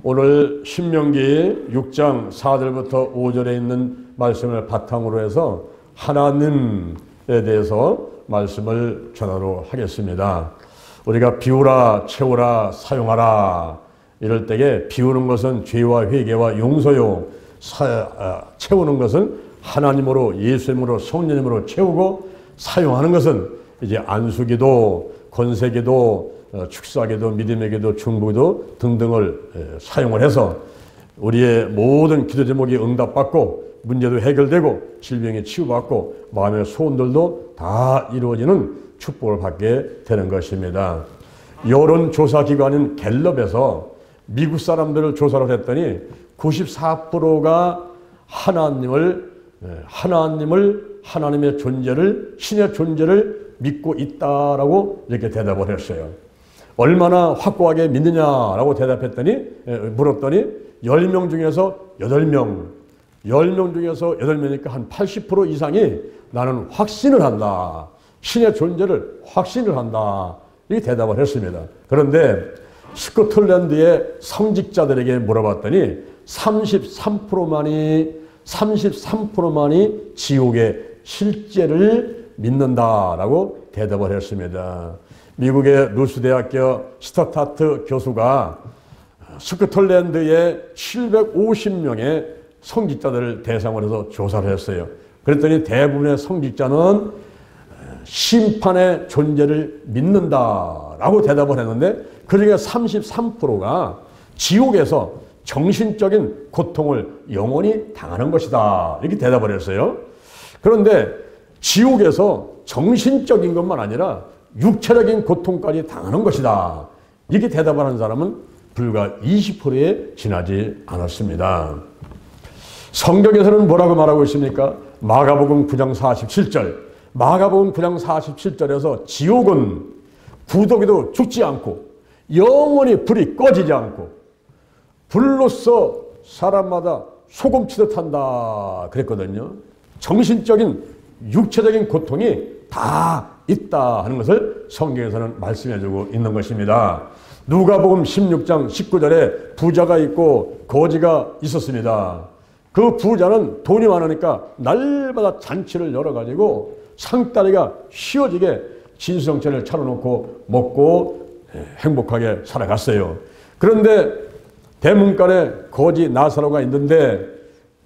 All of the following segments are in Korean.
오늘 신명기 6장 4절부터 5절에 있는 말씀을 바탕으로 해서 하나님에 대해서 말씀을 전하도록 하겠습니다. 우리가 비우라, 채우라, 사용하라 이럴 때에 비우는 것은 죄와 회개와 용서요, 채우는 것은 하나님으로, 예수님으로, 성령님으로 채우고, 사용하는 것은 이제 안수기도, 권세기도, 축사기도, 믿음의 기도, 중보기도 등등을 사용을 해서 우리의 모든 기도 제목이 응답받고 문제도 해결되고 질병이 치유받고 마음의 소원들도 다 이루어지는 축복을 받게 되는 것입니다. 여론조사기관인 갤럽에서 미국 사람들을 조사를 했더니 94%가 하나님의 존재를, 신의 존재를 믿고 있다라고 이렇게 대답을 했어요. 얼마나 확고하게 믿느냐라고 물었더니 10명 중에서 8명, 10명 중에서 8명이니까 한 80% 이상이 나는 확신을 한다. 신의 존재를 확신을 한다. 이렇게 대답을 했습니다. 그런데 스코틀랜드의 성직자들에게 물어봤더니 33%만이 지옥의 실제를 믿는다라고 대답을 했습니다. 미국의 루스대학교 스타타트 교수가 스코틀랜드의 750명의 성직자들을 대상으로 해서 조사를 했어요. 그랬더니 대부분의 성직자는 심판의 존재를 믿는다라고 대답을 했는데 그중에 33%가 지옥에서 정신적인 고통을 영원히 당하는 것이다 이렇게 대답을 했어요. 그런데 지옥에서 정신적인 것만 아니라 육체적인 고통까지 당하는 것이다 이렇게 대답을 한 사람은 불과 20%에 지나지 않았습니다. 성경에서는 뭐라고 말하고 있습니까? 마가복음 9장 47절, 마가복음 9장 47절에서 지옥은 구더기도 죽지 않고 영원히 불이 꺼지지 않고 불로써 사람마다 소금치듯 한다 그랬거든요. 정신적인 육체적인 고통이 다 있다 하는 것을 성경에서는 말씀해주고 있는 것입니다. 누가복음 16장 19절에 부자가 있고 거지가 있었습니다. 그 부자는 돈이 많으니까 날마다 잔치를 열어가지고 상다리가 휘어지게 진수성찬을 차려놓고 먹고 행복하게 살아갔어요. 그런데 대문간에 거지 나사로가 있는데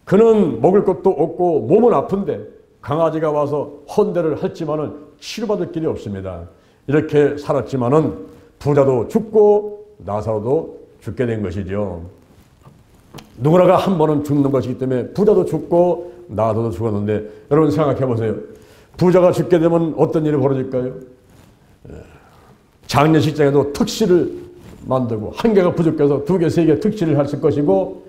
그는 먹을 것도 없고 몸은 아픈데 강아지가 와서 헌대를 했지만은 치료받을 길이 없습니다. 이렇게 살았지만은 부자도 죽고 나사로도 죽게 된 것이죠. 누구나가 한 번은 죽는 것이기 때문에 부자도 죽고 나사로도 죽었는데 여러분 생각해 보세요. 부자가 죽게 되면 어떤 일이 벌어질까요? 장례식장에도 특실을 만들고 한 개가 부족해서 두 개, 세 개 특실을 했을 것이고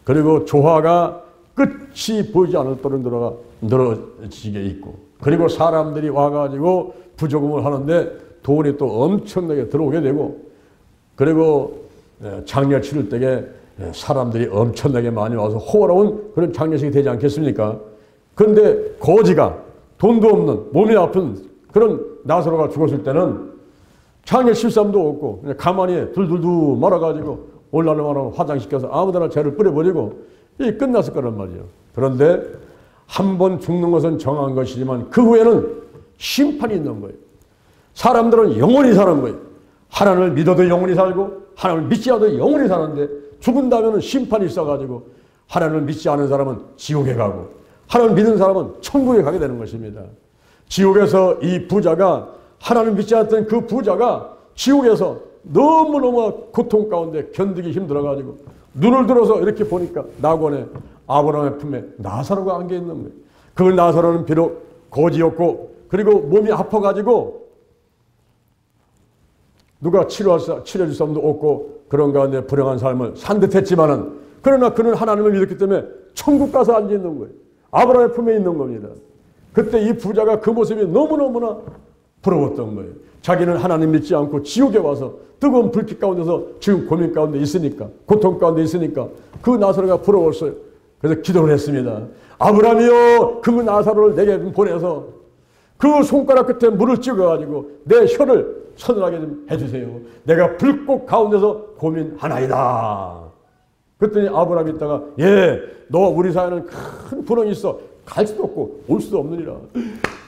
그리고 조화가 끝이 보이지 않을 정도로 늘어지게 있고 그리고 사람들이 와가지고 부조금을 하는데 돈이 또 엄청나게 들어오게 되고 그리고 장례 치를 때에 사람들이 엄청나게 많이 와서 호화로운 그런 장례식이 되지 않겠습니까? 그런데 거지가 돈도 없는 몸이 아픈 그런 나사로가 죽었을 때는 장례 실사람도 없고 그냥 가만히 둘둘둘 말아가지고 올라오면 화장시켜서 아무데나 죄를 뿌려버리고 끝났을 거란 말이에요. 그런데 한 번 죽는 것은 정한 것이지만 그 후에는 심판이 있는 거예요. 사람들은 영원히 사는 거예요. 하나님을 믿어도 영원히 살고 하나님을 믿지 않아도 영원히 사는데 죽은 다음에는 심판이 있어가지고 하나님을 믿지 않은 사람은 지옥에 가고 하나님을 믿는 사람은 천국에 가게 되는 것입니다. 지옥에서 이 부자가 하나님을 믿지 않았던 그 부자가 지옥에서 너무너무 고통 가운데 견디기 힘들어가지고 눈을 들어서 이렇게 보니까 낙원에 아브라함의 품에 나사로가 안겨 있는 거예요. 그 나사로는 비록 거지였고 그리고 몸이 아파가지고 누가 치료해줄 사람도 없고 그런 가운데 불행한 삶을 산 듯했지만은 그러나 그는 하나님을 믿었기 때문에 천국 가서 앉아 있는 거예요. 아브라함의 품에 있는 겁니다. 그때 이 부자가 그 모습이 너무너무나 부러웠던 거예요. 자기는 하나님 믿지 않고 지옥에 와서 뜨거운 불빛 가운데서 지금 고민 가운데 있으니까 고통 가운데 있으니까 그 나사로가 부러웠어요. 그래서 기도를 했습니다. 아브라함이여 그 나사로를 내게 좀 보내서 그 손가락 끝에 물을 찍어가지고 내 혀를 서늘하게 좀 해주세요. 내가 불꽃 가운데서 고민하나이다. 그랬더니 아브라함이 있다가 예, 너 우리 사회는 큰 분홍이 있어. 갈 수도 없고 올 수도 없느니라.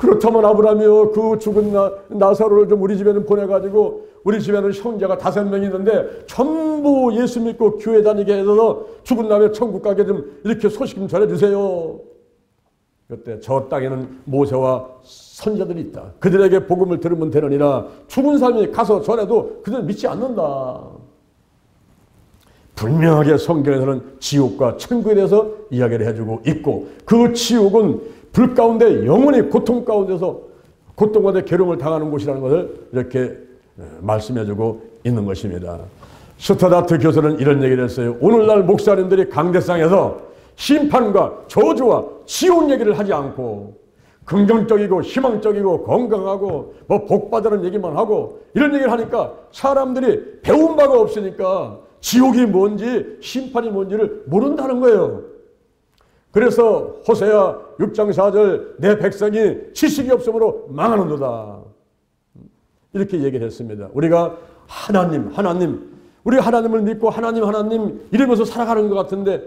그렇다면 아브라함이여 그 죽은 나사로를 좀 우리 집에는 보내가지고 우리 집에는 형제가 5명이 있는데 전부 예수 믿고 교회 다니게 해서 죽은 다음에 천국 가게 좀 이렇게 소식 좀 전해주세요. 그때 저 땅에는 모세와 선자들이 있다. 그들에게 복음을 들으면 되느니라. 죽은 사람이 가서 전해도 그들은 믿지 않는다. 분명하게 성경에서는 지옥과 천국에 대해서 이야기를 해주고 있고 그 지옥은 불 가운데 영원히 고통 가운데서 고통과 괴로움을 당하는 곳이라는 것을 이렇게 말씀해주고 있는 것입니다. 슈타다트 교수는 이런 얘기를 했어요. 오늘날 목사님들이 강대상에서 심판과 저주와 지옥 얘기를 하지 않고 긍정적이고 희망적이고 건강하고 뭐 복받으라는 얘기만 하고 이런 얘기를 하니까 사람들이 배운 바가 없으니까 지옥이 뭔지 심판이 뭔지를 모른다는 거예요. 그래서 호세아 6장 4절 내 백성이 지식이 없으므로 망하는도다. 이렇게 얘기를 했습니다. 우리가 하나님 우리가 하나님을 믿고 하나님 이러면서 살아가는 것 같은데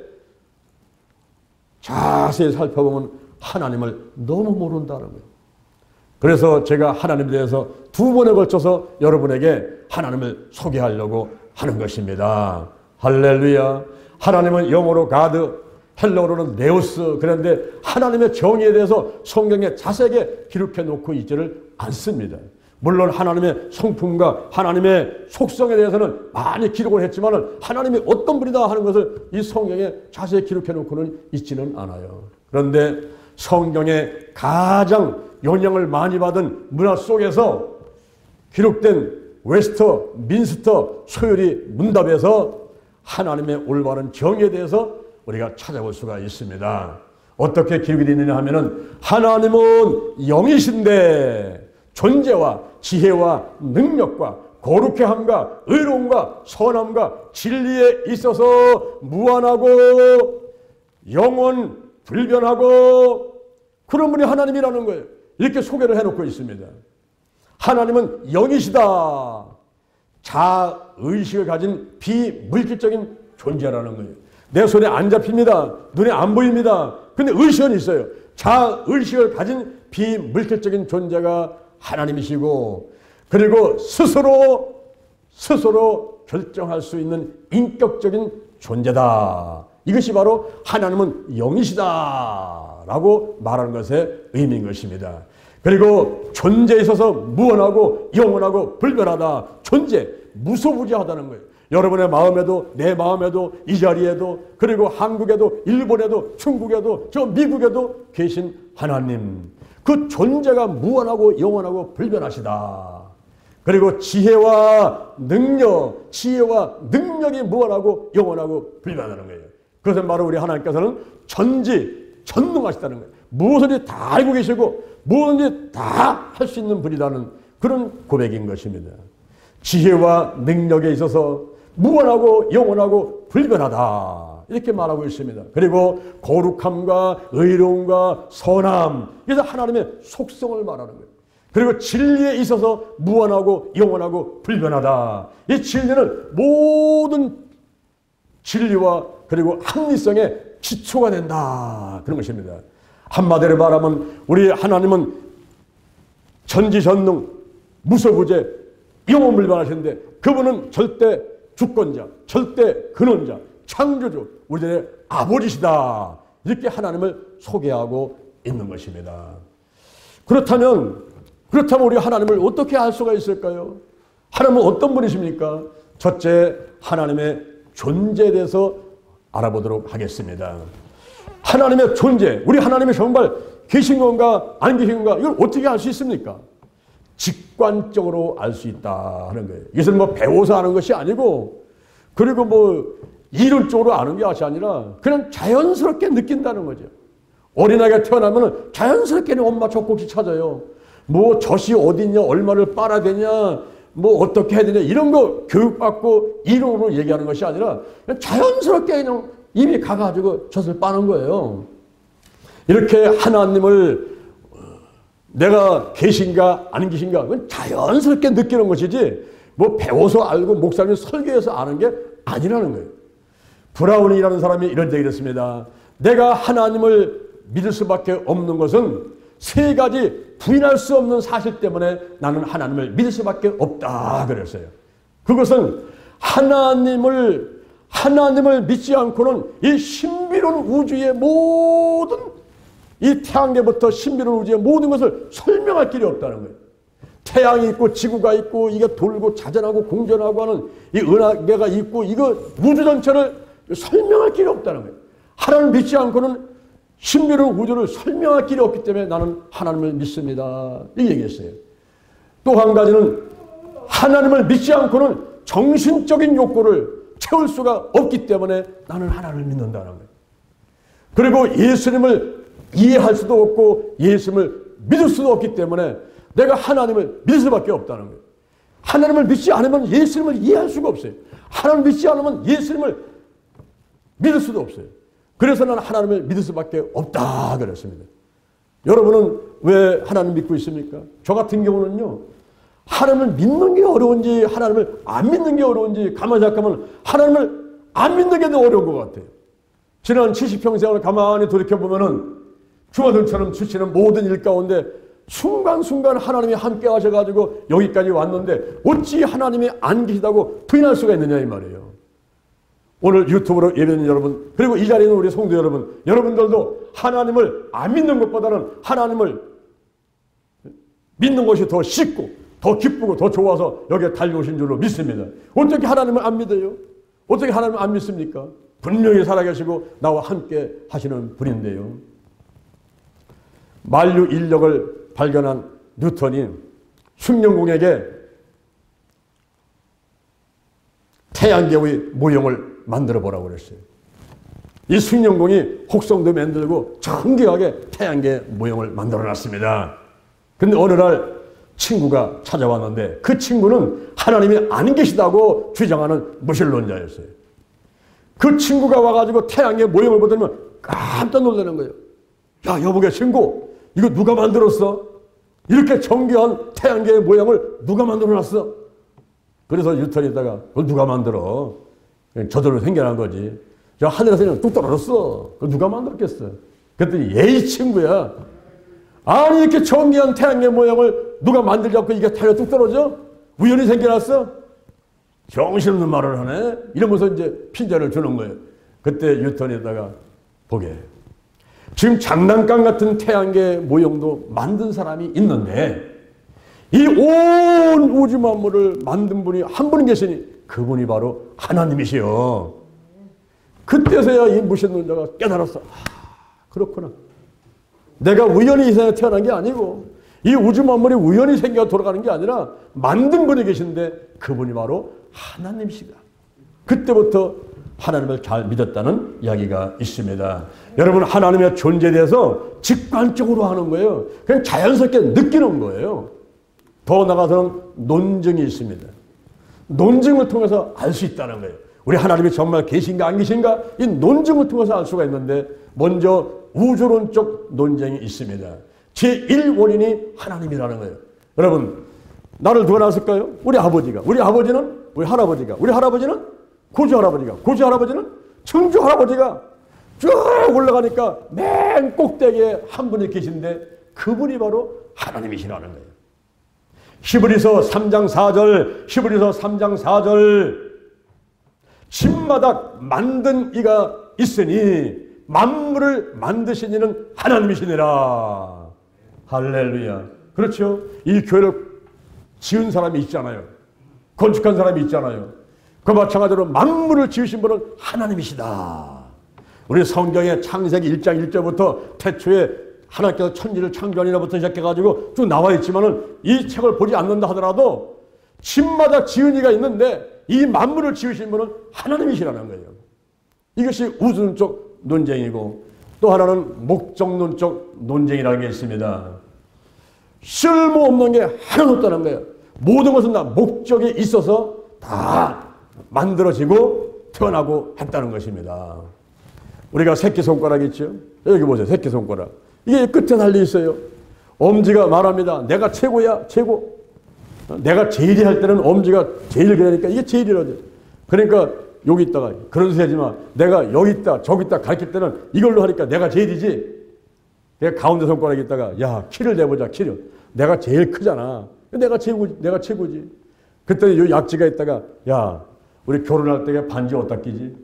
자세히 살펴보면 하나님을 너무 모른다는 거예요. 그래서 제가 하나님에 대해서 2번에 걸쳐서 여러분에게 하나님을 소개하려고 하는 것입니다. 할렐루야. 하나님은 영어로 가드, 헬라어로는 네오스. 그런데 하나님의 정의에 대해서 성경에 자세하게 기록해 놓고 있지를 않습니다. 물론 하나님의 성품과 하나님의 속성에 대해서는 많이 기록을 했지만 하나님이 어떤 분이다 하는 것을 이 성경에 자세히 기록해 놓고는 있지는 않아요. 그런데 성경에 가장 영향을 많이 받은 문화 속에서 기록된 웨스터 민스터 소요리 문답에서 하나님의 올바른 정의에 대해서 우리가 찾아볼 수가 있습니다. 어떻게 기록이 되어 있느냐 하면은 하나님은 영이신데 존재와 지혜와 능력과 거룩함과 의로움과 선함과 진리에 있어서 무한하고 영원 불변하고 그런 분이 하나님이라는 거예요. 이렇게 소개를 해놓고 있습니다. 하나님은 영이시다. 자의식을 가진 비물질적인 존재라는 거예요. 내 손에 안 잡힙니다. 눈에 안 보입니다. 근데 의식은 있어요. 자의식을 가진 비물질적인 존재가 하나님이시고 그리고 스스로 결정할 수 있는 인격적인 존재다. 이것이 바로 하나님은 영이시다 라고 말하는 것의 의미인 것입니다. 그리고 존재에 있어서 무한하고 영원하고 불변하다. 존재, 무소부지하다는 거예요. 여러분의 마음에도 내 마음에도 이 자리에도 그리고 한국에도 일본에도 중국에도 저 미국에도 계신 하나님. 그 존재가 무한하고 영원하고 불변하시다. 그리고 지혜와 능력이 무한하고 영원하고 불변하는 거예요. 그것은 바로 우리 하나님께서는 전지전능하시다는 거예요. 무엇이든지 다 알고 계시고 무엇이든지 다 할 수 있는 분이라는 그런 고백인 것입니다. 지혜와 능력에 있어서 무한하고 영원하고 불변하다. 이렇게 말하고 있습니다. 그리고 거룩함과 의로움과 선함. 그래서 하나님의 속성을 말하는 거예요. 그리고 진리에 있어서 무한하고 영원하고 불변하다. 이 진리는 모든 진리와 그리고 합리성의 기초가 된다. 그런 것입니다. 한마디로 말하면 우리 하나님은 전지전능, 무소부재, 영원불변하신데 그분은 절대 주권자, 절대 근원자, 창조주, 우리들의 아버지시다. 이렇게 하나님을 소개하고 있는 것입니다. 그렇다면 우리 하나님을 어떻게 알 수가 있을까요? 하나님은 어떤 분이십니까? 첫째, 하나님의 존재에 대해서 알아보도록 하겠습니다. 하나님의 존재, 우리 하나님이 정말 계신 건가 안 계신 건가 이걸 어떻게 알 수 있습니까? 직관적으로 알 수 있다 하는 거예요. 이것은 뭐 배워서 아는 것이 아니고 그리고 뭐 이론적으로 아는 것이 아니라 그냥 자연스럽게 느낀다는 거죠. 어린아이가 태어나면 자연스럽게 엄마 젖꼭지 찾아요. 뭐 젖이 어디 있냐, 얼마를 빨아야 되냐, 뭐 어떻게 해야 되냐 이런 거 교육받고 이론으로 얘기하는 것이 아니라 그냥 자연스럽게 그냥 입이 가가지고 젖을 빠는 거예요. 이렇게 하나님을 내가 계신가 안 계신가 그건 자연스럽게 느끼는 것이지 뭐 배워서 알고 목사님 설교해서 아는 게 아니라는 거예요. 브라운이라는 사람이 이런 얘기를 했습니다. 내가 하나님을 믿을 수밖에 없는 것은 세 가지 부인할 수 없는 사실 때문에 나는 하나님을 믿을 수밖에 없다 그랬어요. 그것은 하나님을 믿지 않고는 이 신비로운 우주의 모든 이 태양계부터 신비로운 우주의 모든 것을 설명할 길이 없다는 거예요. 태양이 있고 지구가 있고 이게 돌고 자전하고 공전하고 하는 이 은하계가 있고 이거 우주 전체를 설명할 길이 없다는 거예요. 하나님을 믿지 않고는 신비로운 우주를 설명할 길이 없기 때문에 나는 하나님을 믿습니다. 이 얘기했어요. 또 한 가지는 하나님을 믿지 않고는 정신적인 욕구를 채울 수가 없기 때문에 나는 하나님을 믿는다는 거예요. 그리고 예수님을 이해할 수도 없고 예수님을 믿을 수도 없기 때문에 내가 하나님을 믿을 수밖에 없다는 거예요. 하나님을 믿지 않으면 예수님을 이해할 수가 없어요. 하나님을 믿지 않으면 예수님을 믿을 수도 없어요. 그래서 나는 하나님을 믿을 수밖에 없다 그랬습니다. 여러분은 왜 하나님 믿고 있습니까? 저 같은 경우는요, 하나님을 믿는 게 어려운지 하나님을 안 믿는 게 어려운지 가만히 생각하면 하나님을 안 믿는 게 더 어려운 것 같아요. 지난 70평생을 가만히 돌이켜보면은 주어들처럼 주시는 모든 일 가운데 순간순간 하나님이 함께 하셔가지고 여기까지 왔는데 어찌 하나님이 안 계시다고 부인할 수가 있느냐 이 말이에요. 오늘 유튜브로 예배드리는 여러분, 그리고 이 자리에 있는 우리 성도 여러분, 여러분들도 하나님을 안 믿는 것보다는 하나님을 믿는 것이 더 쉽고 더 기쁘고 더 좋아서 여기에 달려오신 줄로 믿습니다. 어떻게 하나님을 안 믿어요? 어떻게 하나님을 안 믿습니까? 분명히 살아계시고 나와 함께 하시는 분인데요. 만류 인력을 발견한 뉴턴이 숭룡공에게 태양계의 모형을 만들어 보라고 그랬어요. 이 숭룡공이 혹성도 만들고 정교하게 태양계 모형을 만들어 놨습니다. 근데 어느 날 친구가 찾아왔는데 그 친구는 하나님이 안 계시다고 주장하는 무신론자였어요. 그 친구가 와가지고 태양계 모형을 보더니 깜짝 놀라는 거예요. 야, 여보게 친구, 이거 누가 만들었어? 이렇게 정교한 태양계의 모양을 누가 만들어 놨어? 그래서 뉴턴에다가 그걸 누가 만들어? 저절로 생겨난 거지. 저 하늘에서 그냥 뚝 떨어졌어. 그걸 누가 만들었겠어? 그랬더니 얘이 친구야. 아니 이렇게 정교한 태양계 모양을 누가 만들자고 이게 타려 뚝 떨어져? 우연히 생겨났어? 정신없는 말을 하네? 이러면서 이제 핀잔을 주는 거예요. 그때 뉴턴에다가 보게. 지금 장난감 같은 태양계 모형도 만든 사람이 있는데 이 온 우주 만물을 만든 분이 한 분 계시니 그분이 바로 하나님이시여. 그때서야 이 무신론자가 깨달았어. 그렇구나. 내가 우연히 이 세상에 태어난 게 아니고 이 우주 만물이 우연히 생겨 돌아가는 게 아니라 만든 분이 계신데 그분이 바로 하나님이시다. 그때부터 하나님을 잘 믿었다는 이야기가 있습니다. 여러분, 하나님의 존재에 대해서 직관적으로 하는 거예요. 그냥 자연스럽게 느끼는 거예요. 더 나아가서는 논증이 있습니다. 논증을 통해서 알 수 있다는 거예요. 우리 하나님이 정말 계신가 안 계신가? 이 논증을 통해서 알 수가 있는데 먼저 우주론적 논쟁이 있습니다. 제1원인이 하나님이라는 거예요. 여러분, 나를 누가 낳았을까요? 우리 아버지가. 우리 아버지는 우리 할아버지가. 우리 할아버지는 고조 할아버지가. 고조 할아버지는 청주 할아버지가 쭉 올라가니까 맨 꼭대기에 한 분이 계신데 그분이 바로 하나님이시라는 거예요. 히브리서 3장 4절, 히브리서 3장 4절. 집마다 만든 이가 있으니 만물을 만드신 이는 하나님이시니라. 할렐루야. 그렇죠. 이 교회를 지은 사람이 있잖아요. 건축한 사람이 있잖아요. 그 마찬가지로 만물을 지으신 분은 하나님이시다. 우리 성경의 창세기 1장 1절부터 태초에 하나님께서 천지를 창조하니라부터 시작해가지고 쭉 나와 있지만은 이 책을 보지 않는다 하더라도 집마다 지은 이가 있는데 이 만물을 지으신 분은 하나님이시라는 거예요. 이것이 우주론적 논쟁이고 또 하나는 목적론적 논쟁이라는 게 있습니다. 쓸모없는 게 하나도 없다는 거예요. 모든 것은 다 목적이 있어서 다 만들어지고 태어나고 했다는 것입니다. 우리가 새끼손가락 있죠? 여기 보세요. 새끼손가락. 이게 끝에 달려 있어요. 엄지가 말합니다. 내가 최고야, 최고. 내가 제일이 할 때는 엄지가 제일 그러니까 이게 제일이라죠. 그러니까 여기 있다가 그런 소리 하지 마. 내가 여기 있다 저기 있다 가르칠 때는 이걸로 하니까 내가 제일이지. 내가 가운데 손가락에 있다가 야 키를 내보자 키를. 내가 제일 크잖아. 내가 최고지. 그때 요 약지가 있다가 야 우리 결혼할 때 반지 어디다 끼지?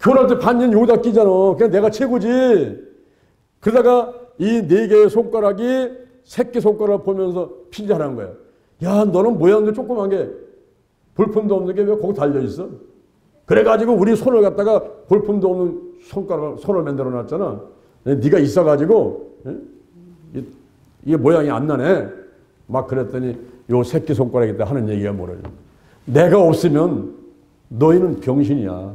결혼할 때 반지는 여기다 끼잖아. 그냥 내가 최고지. 그러다가 이 네 개의 손가락이 새끼 손가락을 보면서 핀잔하는 거야. 야 너는 모양도 조그만 게 볼품도 없는 게 왜 거기 달려있어? 그래가지고 우리 손을 갖다가 볼품도 없는 손을 만들어 놨잖아. 네가 있어가지고 이게 모양이 안 나네. 막 그랬더니 요 새끼 손가락에다 하는 얘기가 뭐래요. 내가 없으면 너희는 병신이야.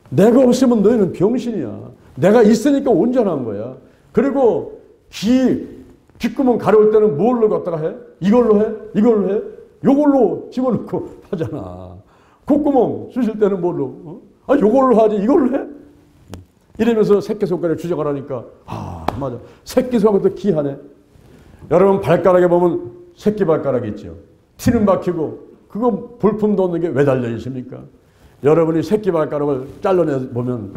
내가 없으면 너희는 병신이야. 내가 있으니까 온전한 거야. 그리고 귓구멍 가려울 때는 뭘로 갖다가 해? 이걸로 해? 이걸로 해? 요걸로 집어넣고 하잖아. 콧구멍 쑤실 때는 뭘로? 요걸로 하지 이걸로 해? 이러면서 새끼손가락에 주작을 하니까 맞아. 새끼손가락도 귀하네. 여러분 발가락에 보면 새끼발가락이 있죠. 티는 박히고 그거 볼품도 없는 게 왜 달려 있습니까? 여러분이 새끼발가락을 잘라내보면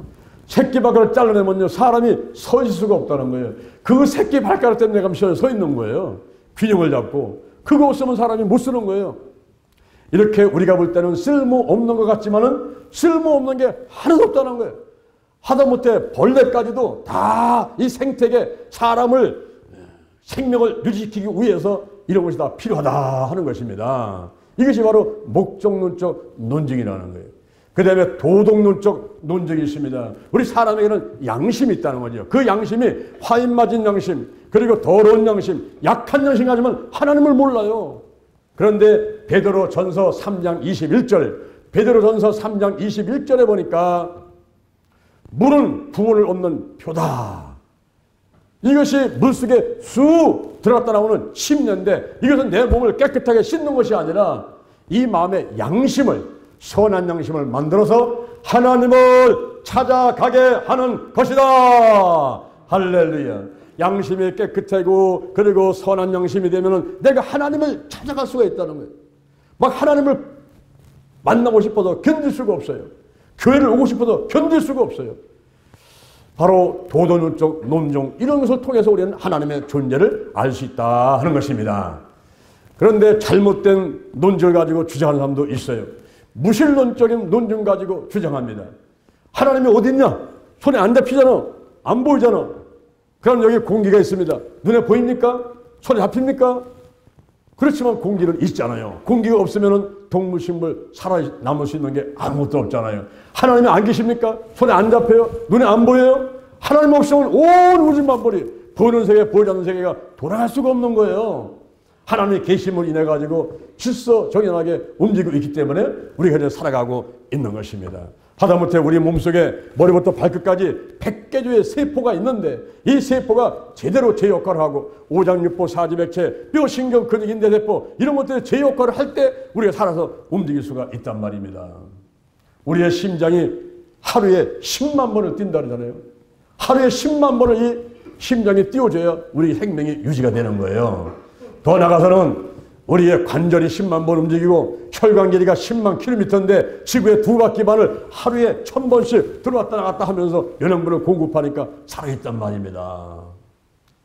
새끼발가락을 잘라내면요 사람이 서 있을 수가 없다는 거예요. 그 새끼발가락 때문에 내가 서 있는 거예요. 균형을 잡고. 그거 없으면 사람이 못 쓰는 거예요. 이렇게 우리가 볼 때는 쓸모없는 것 같지만은 쓸모없는 게 하나도 없다는 거예요. 하다못해 벌레까지도 다 이 생태계 사람을 생명을 유지시키기 위해서 이런 것이 다 필요하다 하는 것입니다. 이것이 바로 목적론적 논증이라는 거예요. 그 다음에 도덕론적 논증이 있습니다. 우리 사람에게는 양심이 있다는 거죠. 그 양심이 화인 맞은 양심, 그리고 더러운 양심, 약한 양심 가지면 하나님을 몰라요. 그런데 베드로전서 3장 21절, 베드로전서 3장 21절에 보니까 물은 구원을 얻는 표다. 이것이 물속에 쑥 들어갔다 나오는 심년인데 이것은 내 몸을 깨끗하게 씻는 것이 아니라 이 마음의 양심을, 선한 양심을 만들어서 하나님을 찾아가게 하는 것이다. 할렐루야. 양심이 깨끗하고 그리고 선한 양심이 되면 내가 하나님을 찾아갈 수가 있다는 거예요. 막 하나님을 만나고 싶어도 견딜 수가 없어요. 교회를 오고 싶어도 견딜 수가 없어요. 바로 도덕론적 논증 이런 것을 통해서 우리는 하나님의 존재를 알 수 있다 하는 것입니다. 그런데 잘못된 논증을 가지고 주장하는 사람도 있어요. 무신론적인 논증 가지고 주장합니다. 하나님이 어디 있냐? 손에 안 잡히잖아. 안 보이잖아. 그럼 여기 공기가 있습니다. 눈에 보입니까? 손에 잡힙니까? 그렇지만 공기는 있잖아요. 공기가 없으면 동물, 식물 살아남을 수 있는 게 아무것도 없잖아요. 하나님이 안 계십니까? 손에 안 잡혀요? 눈에 안 보여요? 하나님 없으면 온 우주 만물이 보이는 세계, 보이지 않는 세계가 돌아갈 수가 없는 거예요. 하나님의 계심을 인해 가지고 질서정연하게 움직이고 있기 때문에 우리가 이제 살아가고 있는 것입니다. 하다못해 우리 몸속에 머리부터 발끝까지 100개조의 세포가 있는데 이 세포가 제대로 제 역할을 하고 오장육부 사지백체 뼈 신경 근육 인대세포 이런 것들이 제 역할을 할 때 우리가 살아서 움직일 수가 있단 말입니다. 우리의 심장이 하루에 10만 번을 뛴다 그러잖아요. 하루에 10만 번을 이 심장이 뛰어줘야 우리 생명이 유지가 되는 거예요. 더 나아가서는 우리의 관절이 10만 번 움직이고 혈관 길이가 10만 킬로미터인데 지구의 2바퀴 반을 하루에 1000번씩 들어왔다 나갔다 하면서 영양분을 공급하니까 살아있단 말입니다.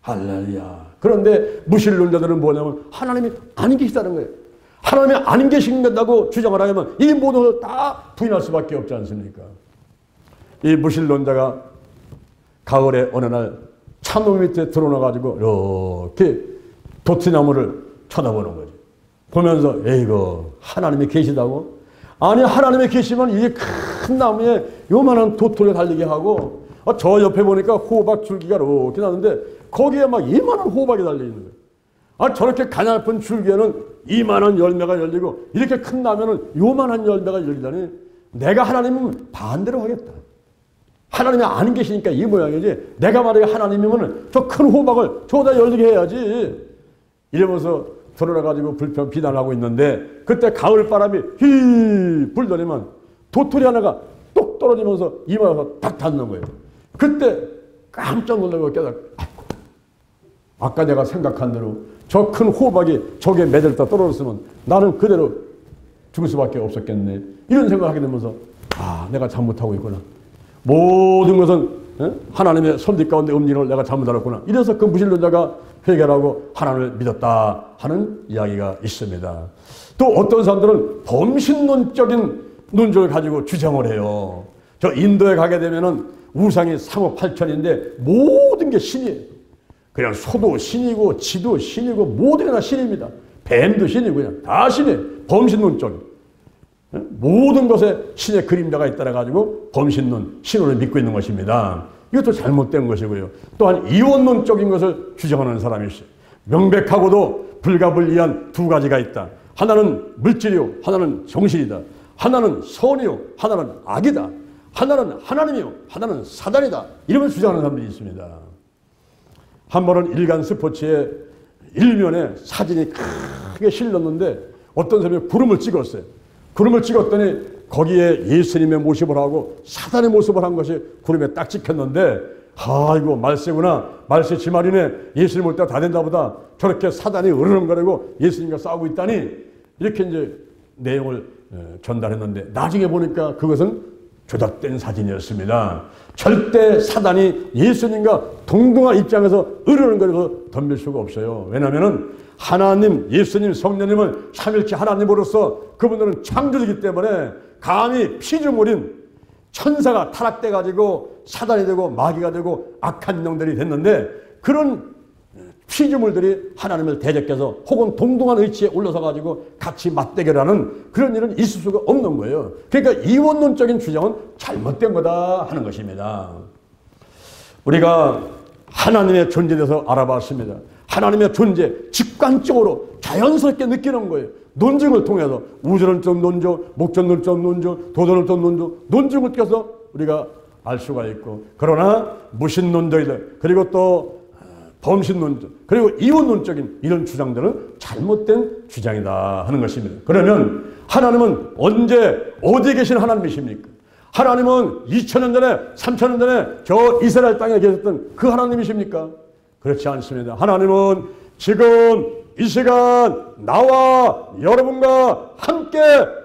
할렐루야. 그런데 무신론자들은 뭐냐면 하나님이 안 계시다는 거예요. 하나님이 안 계신다고 주장을 하면 이 모든 걸 다 부인할 수밖에 없지 않습니까? 이 무신론자가 가을에 어느 날 참나무 밑에 들어놔가지고 이렇게 도티나무를 쳐다보는 거죠. 보면서 에이구 하나님이 계시다고? 아니 하나님이 계시면 이 큰 나무에 요만한 도토리가 달리게 하고 저 옆에 보니까 호박 줄기가 이렇게 나는데 거기에 막 이만한 호박이 달려있는 거예요. 저렇게 가냘픈 줄기에는 이만한 열매가 열리고 이렇게 큰 나무에는 요만한 열매가 열리다니 내가 하나님은 반대로 하겠다. 하나님이 안 계시니까 이 모양이지 내가 만약에 하나님이면 저 큰 호박을 저기다 열리게 해야지. 이러면서 들어가가지고 불평 비난하고 있는데 그때 가을바람이 휘 불더니만 도토리 하나가 똑 떨어지면서 이마에서 딱 닿는 거예요. 그때 깜짝 놀라고 깨닫고 아까 내가 생각한 대로 저 큰 호박이 저게 매달렸다 떨어졌으면 나는 그대로 죽을 수밖에 없었겠네. 이런 생각을 하게 되면서 내가 잘못하고 있구나. 모든 것은 하나님의 손짓 가운데 움직임을 내가 잘못 알았구나. 이래서 그 무신론자가 회개하고 하나님을 믿었다 하는 이야기가 있습니다. 또 어떤 사람들은 범신론적인 논조를 가지고 주장을 해요. 저 인도에 가게 되면은 우상이 3억 8천인데 모든 게 신이에요. 그냥 소도 신이고 지도 신이고 모든 게 다 신입니다. 뱀도 신이고 그냥 다 신이에요. 범신론적. 모든 것에 신의 그림자가 있다라 가지고 범신론, 신론을 믿고 있는 것입니다. 이것도 잘못된 것이고요. 또한 이원론적인 것을 주장하는 사람이 있어요. 명백하고도 불가불리한 두 가지가 있다. 하나는 물질이요, 하나는 정신이다. 하나는 선이요, 하나는 악이다. 하나는 하나님이요, 하나는 사단이다. 이름을 주장하는 사람들이 있습니다. 한 번은 일간 스포츠의 일면에 사진이 크게 실렸는데 어떤 사람이 구름을 찍었어요. 구름을 찍었더니 거기에 예수님의 모습을 하고 사단의 모습을 한 것이 구름에 딱 찍혔는데 아이고 말세구나. 말세 지말이네. 예수님 올 때 다 된다 보다 저렇게 사단이 으르렁거리고 예수님과 싸우고 있다니 이렇게 이제 내용을 전달했는데 나중에 보니까 그것은 조작된 사진이었습니다. 절대 사단이 예수님과 동등한 입장에서 으르렁거려서 덤빌 수가 없어요. 왜냐하면 하나님, 예수님, 성령님을 삼일체 하나님으로서 그분들은 창조이기 때문에 감히 피조물인 천사가 타락돼 가지고 사단이 되고 마귀가 되고 악한 영들이 됐는데 그런 피조물들이 하나님을 대적해서 혹은 동등한 위치에 올라서 가지고 같이 맞대결하는 그런 일은 있을 수가 없는 거예요. 그러니까 이원론적인 주장은 잘못된 거다 하는 것입니다. 우리가 하나님의 존재에 대해서 알아봤습니다. 하나님의 존재 직관적으로 자연스럽게 느끼는 거예요. 논증을 통해서 우주론적 논조, 목전론적 논조, 도전론적 논조, 논증을 통해서 우리가 알 수가 있고 그러나 무신론자들 그리고 또 범신론자 그리고 이원론적인 이런 주장들은 잘못된 주장이다 하는 것입니다. 그러면 하나님은 언제 어디에 계신 하나님이십니까? 하나님은 2000년 전에 3000년 전에 저 이스라엘 땅에 계셨던 그 하나님이십니까? 그렇지 않습니다. 하나님은 지금 이 시간 나와 여러분과 함께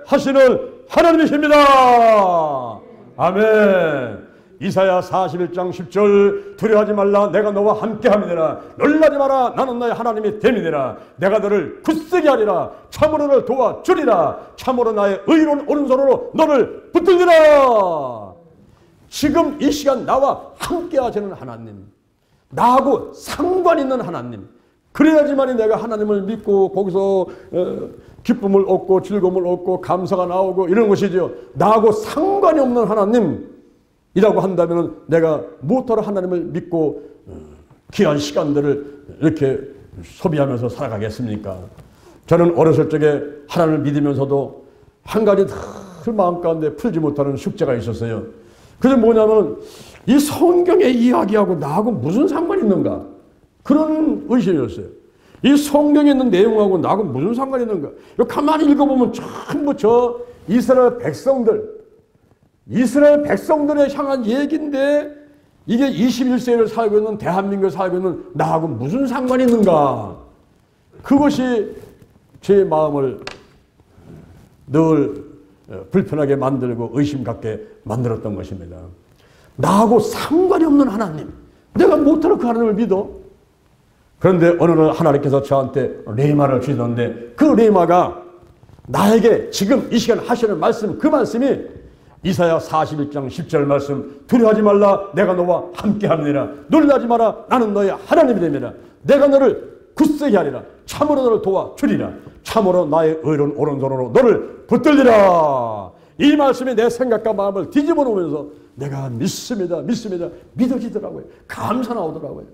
하시는 하나님이십니다. 아멘. 이사야 41장 10절 두려워하지 말라 내가 너와 함께함이니라 놀라지 마라 나는 너의 하나님이 됨이니라 내가 너를 굳세게 하리라 참으로 너를 도와주리라 참으로 나의 의로운 오른손으로 너를 붙들리라. 지금 이 시간 나와 함께 하시는 하나님, 나하고 상관 있는 하나님, 그래야지만 내가 하나님을 믿고 거기서 기쁨을 얻고 즐거움을 얻고 감사가 나오고 이런 것이죠. 나하고 상관이 없는 하나님 이라고 한다면 내가 무엇하러 하나님을 믿고 귀한 시간들을 이렇게 소비하면서 살아가겠습니까? 저는 어렸을 적에 하나님을 믿으면서도 한 가지 늘 마음 가운데 풀지 못하는 숙제가 있었어요. 그게 뭐냐면 이 성경의 이야기하고 나하고 무슨 상관이 있는가? 그런 의심이었어요. 이 성경에 있는 내용하고 나하고 무슨 상관이 있는가? 가만히 읽어보면 전부 저 이스라엘 백성들에 향한 얘기인데 이게 21세기를 살고 있는 대한민국에 살고 있는 나하고 무슨 상관이 있는가? 그것이 제 마음을 늘 불편하게 만들고 의심 갖게 만들었던 것입니다. 나하고 상관이 없는 하나님, 내가 못하러 그 하나님을 믿어? 그런데 어느 날 하나님께서 저한테 레마를 주시던데 그 레마가 나에게 지금 이 시간 하시는 말씀, 그 말씀이 이사야 41장 10절 말씀, 두려워하지 말라 내가 너와 함께함이니라 놀라지 마라 나는 너의 하나님이 됨이라 내가 너를 굳세게 하리라 참으로 너를 도와주리라 참으로 나의 의로운 오른손으로 너를 붙들리라. 이 말씀이 내 생각과 마음을 뒤집어 놓으면서 내가 믿습니다 믿어지더라고요. 감사 나오더라고요.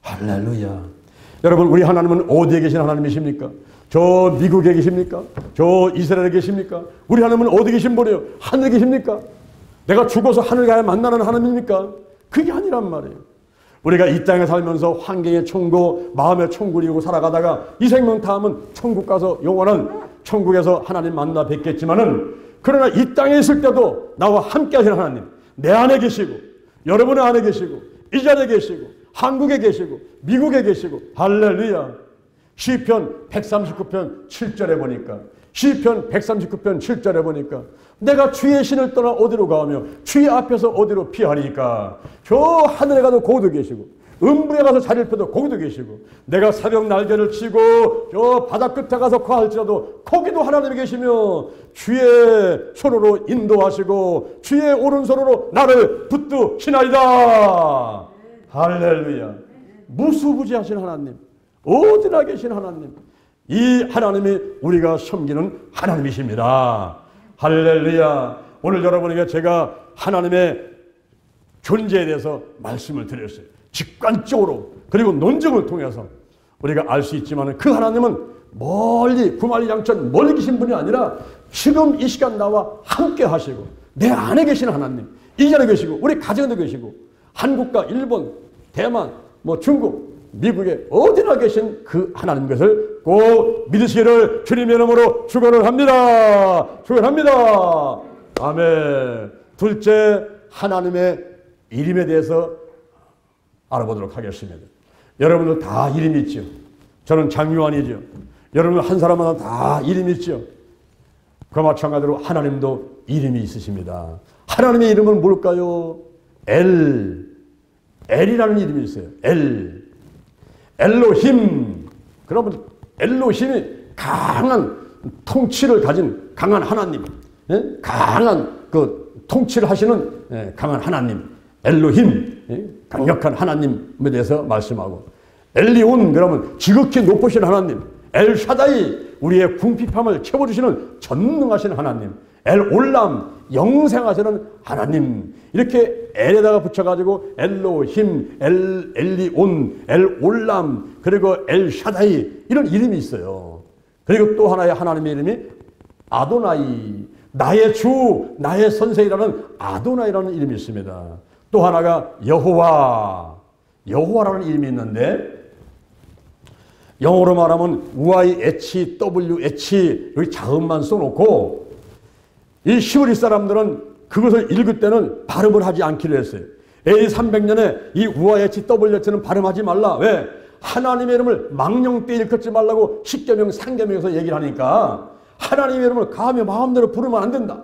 할렐루야. 여러분, 우리 하나님은 어디에 계신 하나님이십니까? 저 미국에 계십니까? 저 이스라엘에 계십니까? 우리 하나님은 어디 계신 분이에요? 하늘에 계십니까? 내가 죽어서 하늘 가야 만나는 하나님입니까? 그게 아니란 말이에요. 우리가 이 땅에 살면서 환경의 천국, 마음의 천국을 이루고 살아가다가 이 생명 다음은 천국 가서 영원한 천국에서 하나님 만나 뵙겠지만은 그러나 이 땅에 있을 때도 나와 함께 하시는 하나님, 내 안에 계시고 여러분의 안에 계시고 이 자리에 계시고 한국에 계시고 미국에 계시고 할렐루야. 시편 139편 7절에 보니까 시편 139편 7절에 보니까 내가 주의 신을 떠나 어디로 가며 주의 앞에서 어디로 피하리까. 저 하늘에 가도 거기도 계시고 음부에 가서 자리를 펴도 거기도 계시고 내가 새벽 날개를 치고 저 바다 끝에 가서 거할지라도 거기도 하나님이 계시며 주의 손으로 인도하시고 주의 오른손으로 나를 붙드시나이다. 할렐루야. 무수부지하신 하나님, 어디나 계신 하나님, 이 하나님이 우리가 섬기는 하나님이십니다. 할렐루야. 오늘 여러분에게 제가 하나님의 존재에 대해서 말씀을 드렸어요. 직관적으로 그리고 논증을 통해서 우리가 알 수 있지만 그 하나님은 멀리 구만리장천 멀리 계신 분이 아니라 지금 이 시간 나와 함께 하시고 내 안에 계신 하나님, 이 자리에 계시고 우리 가정에도 계시고 한국과 일본, 대만, 중국, 미국에 어디나 계신 그 하나님 것을 꼭 믿으시기를 주님의 이름으로 축원을 합니다. 축원합니다. 아멘. 둘째, 하나님의 이름에 대해서 알아보도록 하겠습니다. 여러분들 다 이름이 있죠. 저는 장유한이죠. 여러분 한 사람마다 다 이름이 있죠. 그와 마찬가지로 하나님도 이름이 있으십니다. 하나님의 이름은 뭘까요? 엘이라는 이름이 있어요. 엘로힘. 그러면 엘로힘이 강한 통치를 가진 강한 하나님, 강한 그 통치를 하시는 강한 하나님, 엘로힘, 강력한 하나님에 대해서 말씀하고, 엘리온 그러면 지극히 높으신 하나님, 엘샤다이 우리의 궁핍함을 채워주시는 전능하신 하나님, 엘올람 영생하시는 하나님, 이렇게 엘에다가 붙여가지고 엘로힘, 엘리온, 엘올람, 그리고 엘샤다이 이런 이름이 있어요. 그리고 또 하나의 하나님의 이름이 아도나이, 나의 주, 나의 선생이라는 아도나이라는 이름이 있습니다. 또 하나가 여호와, 여호와라는 이름이 있는데 영어로 말하면 YHWH 여기 자음만 써놓고 이 히브리 사람들은 그것을 읽을 때는 발음을 하지 않기로 했어요. AD 300년에 이 YHWH는 발음하지 말라. 왜? 하나님의 이름을 망령때 읽지 말라고 십계명 상계명에서 얘기를 하니까 하나님의 이름을 감히 마음대로 부르면 안 된다.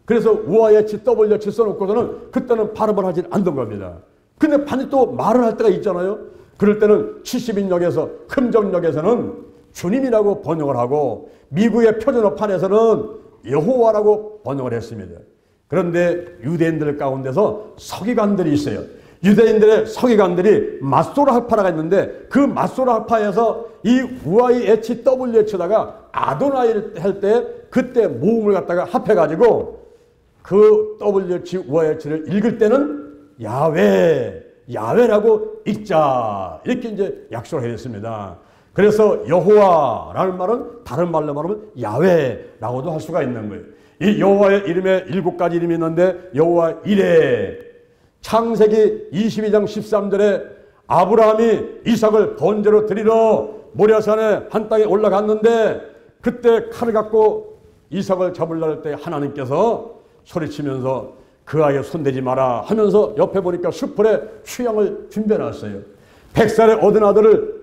그래서 YHWH 써놓고서는 그때는 발음을 하지 않던 겁니다. 근데 반드시 또 말을 할 때가 있잖아요. 그럴 때는 70인역에서 흠정역에서는 주님이라고 번역을 하고 미국의 표준어판에서는 여호와라고 번역을 했습니다. 그런데 유대인들 가운데서 서기관들이 있어요. 유대인들의 서기관들이 마소라 학파라가 있는데 그 마소라 학파에서 이 YHWH다가 아도나이를 할 때 그때 모음을 갖다가 합해가지고 그 WH를 읽을 때는 야훼라고 읽자 이렇게 이제 약속을 해줬습니다. 그래서 여호와라는 말은 다른 말로 말하면 야훼라고도 할 수가 있는 거예요. 이 여호와의 이름에 7가지 이름이 있는데 여호와 이레, 창세기 22장 13절에 아브라함이 이삭을 번제로 드리러 모리아산에 한 땅에 올라갔는데 그때 칼을 갖고 이삭을 잡으려 때 하나님께서 소리치면서 그 아이에 손대지 마라 하면서 옆에 보니까 수풀에 취향을 준비해놨어요. 100살에 얻은 아들을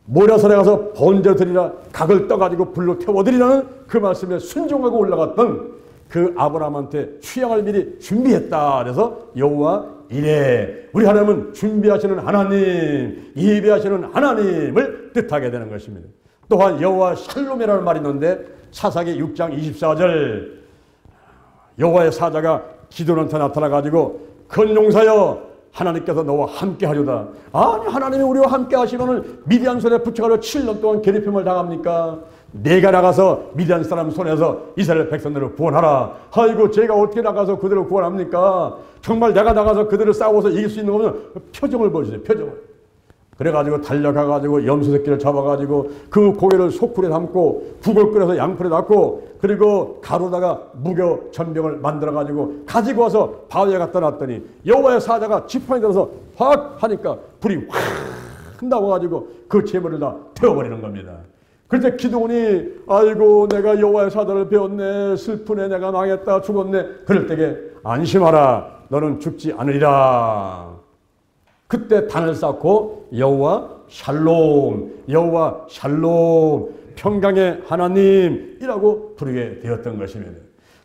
모리아산에 가서 번제로 드리라 각을 떠가지고 불로 태워드리라는 그 말씀에 순종하고 올라갔던 그 아브라함한테 취향을 미리 준비했다. 그래서 여호와 이레, 우리 하나님은 준비하시는 하나님, 예비하시는 하나님을 뜻하게 되는 것입니다. 또한 여호와 샬롬이라는 말이 있는데 사사기 6장 24절 여호와의 사자가 기드온한테 나타나가지고 건용사여 하나님께서 너와 함께 하려다. 아니 하나님이 우리와 함께 하시면은 미디안 손에 붙여가지고 7년 동안 괴롭힘을 당합니까? 내가 나가서 미디안 사람 손에서 이스라엘 백성들을 구원하라. 아이고 제가 어떻게 나가서 그들을 구원합니까? 정말 내가 나가서 그들을 싸워서 이길 수 있는 거면 표정을 보여주세요. 표정을. 그래가지고 달려가가지고 염소 새끼를 잡아가지고 그 고기를 소풀에 담고 국을 끓여서 양풀에 놨고 그리고 가루다가 무교 전병을 만들어가지고 가지고 와서 바위에 갖다 놨더니 여호와의 사자가 지팡이 들어서 확 하니까 불이 확 나와가지고 그 재물을 다 태워버리는 겁니다. 그때 기드온이 아이고 내가 여호와의 사자를 배웠네, 슬프네, 내가 망했다, 죽었네. 그럴 때에 안심하라, 너는 죽지 않으리라. 그때 단을 쌓고 여호와 샬롬, 여호와 샬롬, 평강의 하나님이라고 부르게 되었던 것입니다.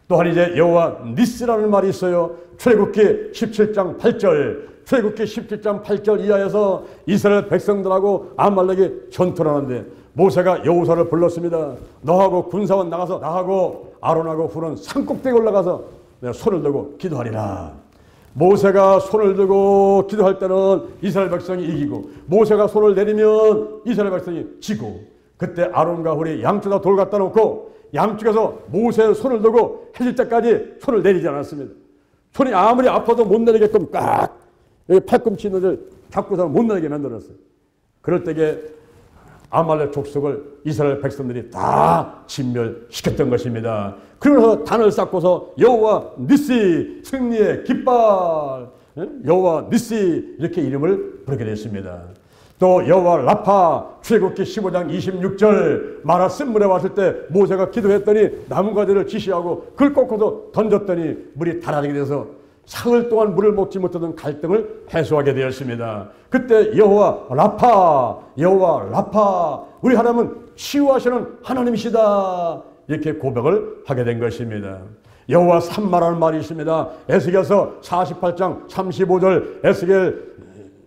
또한 이제 여호와 니스라는 말이 있어요. 출애굽기 17장 8절, 출애굽기 17장 8절 이하에서 이스라엘 백성들하고 아말렉이 전투를 하는데 모세가 여호사를 불렀습니다. 너하고 군사원 나가서 나하고 아론하고 훌은 산꼭대기에 올라가서 내가 손을 들고 기도하리라. 모세가 손을 들고 기도할 때는 이스라엘 백성이 이기고, 모세가 손을 내리면 이스라엘 백성이 지고, 그때 아론과 훌이 양쪽에다 돌 갖다 놓고 양쪽에서 모세의 손을 들고 해질 때까지 손을 내리지 않았습니다. 손이 아무리 아파도 못 내리게끔 꽉 여기 팔꿈치 있는 데를 잡고서는 못 내리게 만들었어요. 그럴 때에 아말렉 족속을 이스라엘 백성들이 다 진멸시켰던 것입니다. 그러면서 단을 쌓고서 여호와 니시, 승리의 깃발, 여호와 니시 이렇게 이름을 부르게 됐습니다. 또 여호와 라파, 출애굽기 15장 26절 마라 쓴물에 왔을 때 모세가 기도했더니 나무가지를 지시하고 그걸 꺾어서 던졌더니 물이 달아지게 돼서 사흘 동안 물을 먹지 못하던 갈등을 해소하게 되었습니다. 그때 여호와 라파, 여호와 라파, 우리 하나님은 치유하시는 하나님이시다, 이렇게 고백을 하게 된 것입니다. 여호와 삼마라는 말이 있습니다. 에스겔서 48장 35절, 에스겔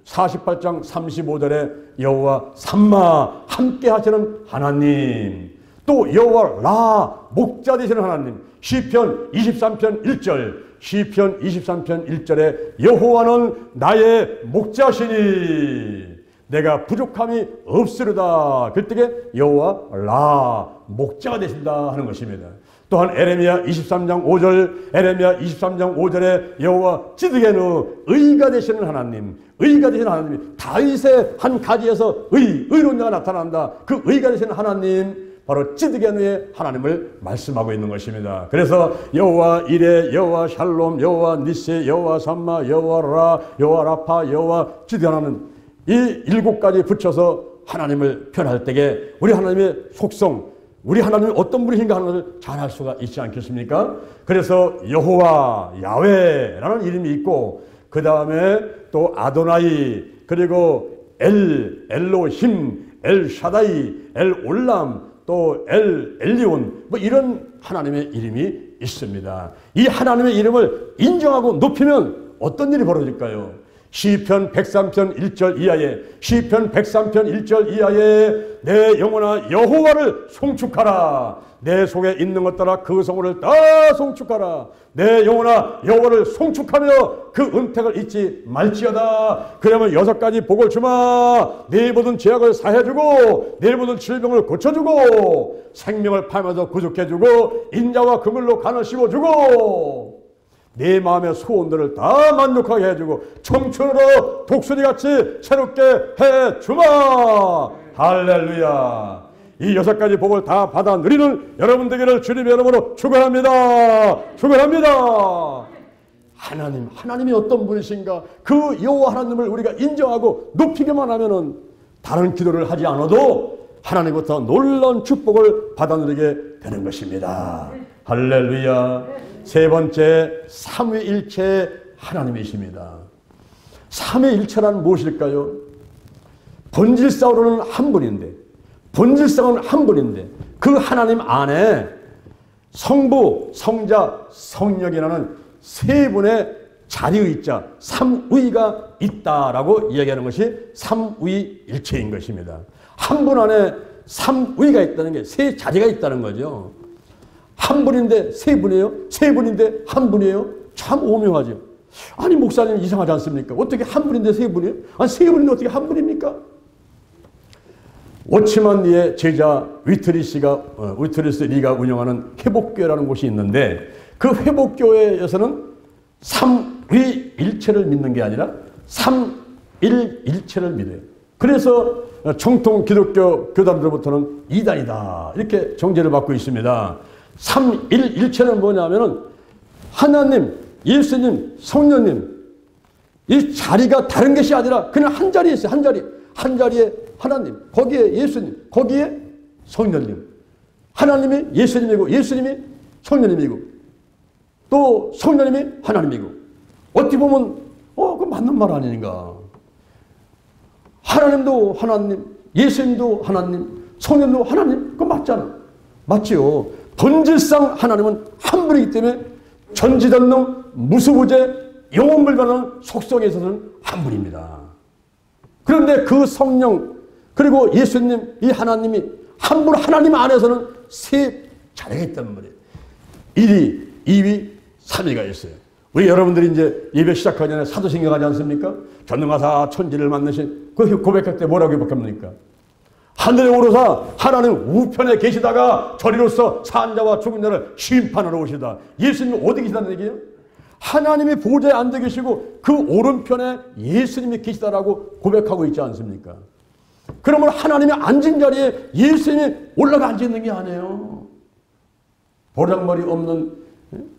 48장 35절에 여호와 삼마, 함께 하시는 하나님, 또 여호와 라, 목자 되시는 하나님, 시편 23편 1절, 시편 23편 1절에 여호와는 나의 목자시니 내가 부족함이 없으리다. 그때 여호와 라, 목자가 되신다 하는 것입니다. 또한 에레미야 23장 5절, 에레미야 23장 5절에 여호와 찌드게누, 의가 되시는 하나님, 의가 되시는 하나님이 다윗의 한 가지에서 의로운 자가 나타난다. 그 의가 되시는 하나님, 바로 찌드게누의 하나님을 말씀하고 있는 것입니다. 그래서 여호와 이레, 여호와 샬롬, 여호와 니시, 여호와 삼마, 여호와 라, 여호와 라파, 여호와 찌드게누는 이 7가지 붙여서 하나님을 표현할 때에 우리 하나님의 속성, 우리 하나님이 어떤 분이신가 하는 것을 잘 알 수가 있지 않겠습니까? 그래서 여호와, 야훼라는 이름이 있고, 그 다음에 또 아도나이, 그리고 엘로힘, 엘샤다이, 엘올람, 또 엘리온, 뭐 이런 하나님의 이름이 있습니다. 이 하나님의 이름을 인정하고 높이면 어떤 일이 벌어질까요? 시편 103편 1절 이하에, 시편 103편 1절 이하에 내 영혼아 여호와를 송축하라. 내 속에 있는 것 따라 그 성호를 다 송축하라. 내 영혼아 여호와를 송축하며 그 은택을 잊지 말지어다. 그러면 6가지 복을 주마. 네 모든 죄악을 사해주고 네 모든 질병을 고쳐주고 생명을 팔면서 구속해주고 인자와 그물로 간을 씌워주고 내 마음의 소원들을 다 만족하게 해주고 청춘으로 독수리같이 새롭게 해주마. 할렐루야. 이 6가지 복을 다 받아 누리는 여러분 되기를 주님의 이름으로 축원합니다. 축원합니다. 하나님이 어떤 분이신가, 그 여호와 하나님을 우리가 인정하고 높이기만 하면은 다른 기도를 하지 않아도 하나님부터 놀라운 축복을 받아 누리게 되는 것입니다. 할렐루야. 세 번째, 삼위일체 하나님이십니다. 삼위일체란 무엇일까요? 본질상으로는 한 분인데, 본질상은 한 분인데 그 하나님 안에 성부, 성자, 성령이라는 세 분의 자리의자, 삼위가 있다라고 이야기하는 것이 삼위일체인 것입니다. 한 분 안에 삼위가 있다는 게 세 자리가 있다는 거죠. 한 분인데 세 분이에요? 세 분인데 한 분이에요? 참 오묘하죠. 아니 목사님 이상하지 않습니까? 어떻게 한 분인데 세 분이에요? 아니 세 분인데 어떻게 한 분입니까? 워치만 리의 제자 위트리스 리가 운영하는 회복교회라는 곳이 있는데 그 회복교회에서는 삼위일체를 믿는 게 아니라 삼일일체를 믿어요. 그래서 정통 기독교 교단들로부터는 이단이다 이렇게 정죄를 받고 있습니다. 삼일일체는 뭐냐면은 하나님, 예수님, 성령님 이 자리가 다른 것이 아니라 그냥 한 자리에 있어요. 한 자리에 하나님, 거기에 예수님, 거기에 성령님. 하나님이 예수님이고 예수님이 성령님이고 또 성령님이 하나님이고 어떻게 보면 그 맞는 말 아닌가. 하나님도 하나님, 예수님도 하나님, 성령도 하나님? 그거 맞잖아. 맞지요. 본질상 하나님은 한 분이기 때문에 전지전능, 무수부재, 영원불변한 속성에 있어서는 한 분입니다. 그런데 그 성령 그리고 예수님, 이 하나님이 한 분 하나님 안에서는 세 자리가 있단 말이에요. 1위, 2위, 3위가 있어요. 우리 여러분들이 이제 예배 시작하기 전에 사도신경 하지 않습니까? 전능하사 천지를 만드신 그 고백할 때 뭐라고 고백합니까? 하늘에 오르사 하나님 우편에 계시다가 저리로서 산 자와 죽은 자를 심판하러 오시다. 예수님이 어디 계시다는 얘기예요? 하나님이 보좌에 앉아 계시고 그 오른편에 예수님이 계시다라고 고백하고 있지 않습니까? 그러면 하나님이 앉은 자리에 예수님이 올라가 앉아 있는 게 아니에요. 보랑머리 없는